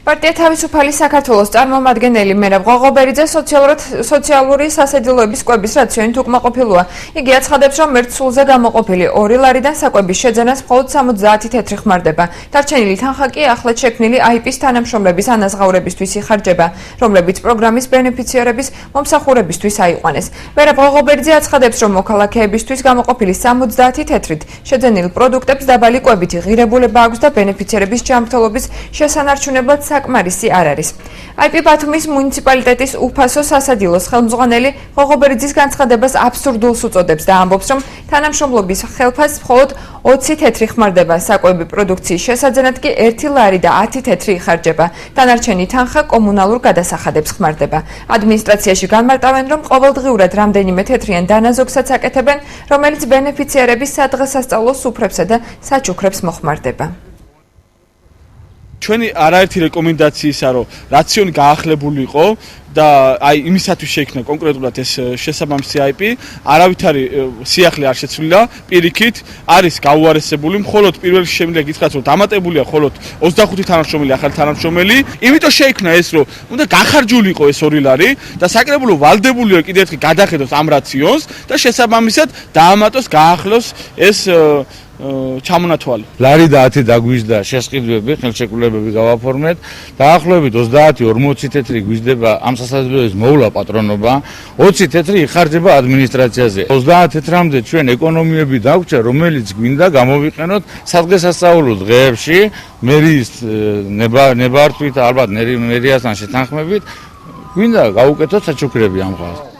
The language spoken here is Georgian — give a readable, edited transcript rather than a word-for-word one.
პარტია თავისუფალი საქართველოს წარმომადგენელი მერაბ ღოღობერიძე სოციალური სასადილოების კვების რაციონით უკმაყოფილოა. იგი აცხადებს, რომ ერთ სულზე გამოყოფილი 2 ლარიდან საკვების შეძენას მხოლოდ 70 თეთრი ხმარდება. დარჩენილი თანხა კი ახლად შექმნილი IP-ის თანამშრომლების ანაზღაურებისთვის იხარჯება, რომლებიც პროგრამის ბენეფიციარების მომსახურებისთვის აიყვანეს. მერაბ ღოღობერიძე აცხადებს, რომ მოქალაქეებისთვის გამოყოფილი 70 თეთრით შეძენილ პროდუქტებს დაბალი კვებითი ღირებულება აქვს და ბენეფიციარების ჯანმრთელობის შესანარჩუნებლად საკმარისი არ არის. IP ბათუმის მუნიციპალიტეტის უფასო სასადილოს ხელმძღვანელი ღოღობერიძის განცხადებას აბსურდულს უწოდებს და ამბობს, რომ თანამშრომლობის ხელფასს მხოლოდ 20 თეთრი ხმარდება, საკვები პროდუქციის შესაძენად კი 1 ლარი და 10 თეთრი იხარჯება. დანარჩენი თანხა კომუნალურ გადასახადებს ხმარდება. ადმინისტრაციაში განმარტავენ, რომ ყოველდღიურად რამდენიმე თეთრიან დანაზოგსაც აკეთებენ, რომელიც ბენეფიციარების სადღესასწაულო სუფრებსა და საჩუქრებს მოხმარდება. ჩვენი არაერთი რეკომენდაციისა, რომ რაციონი გაახლებული იყო და აი იმისათვის შეიქმნა კონკრეტულად ეს შესაბამისი IP, არავითარი სიახლე არ შეცვლილა, პირიქით არის გაუარესებული, მხოლოდ პირველში შემიძლია გითხრათ, რომ დამატებულია მხოლოდ 25 თანამშრომელი ახალი თანამშრომელი, იმიტომ შეიქმნა ეს, რომ უნდა გახარჯული იყო ეს 2 ლარი და საკრებულო ვალდებულია კიდევ ერთხელ გადახედოს ამ რაციონს და შესაბამისად დაამატოს, გაახლოს ეს ჩამონათვალი. ლარი და 10 დაგვიზდა შესყიდვები, ხელშეკრულებები გავაფორმეთ. დაახლოებით 30-40 თეთრი გვიზდება ამ სასაძლოების მოვლა პატრონობა, 20 თეთრი იხარჯება ადმინისტრაციაზე. 30 თეთრამდე ჩვენ ეკონომიები დაგვჭა, რომელიც გვინდა გამოვიყენოთ სადღესასწაულო დღეებში, მერიის ნებართვით, ალბათ მერიასთან შეთანხმებით, გვინდა გავუკეთოთ საჩუქრები ამ ხალხს.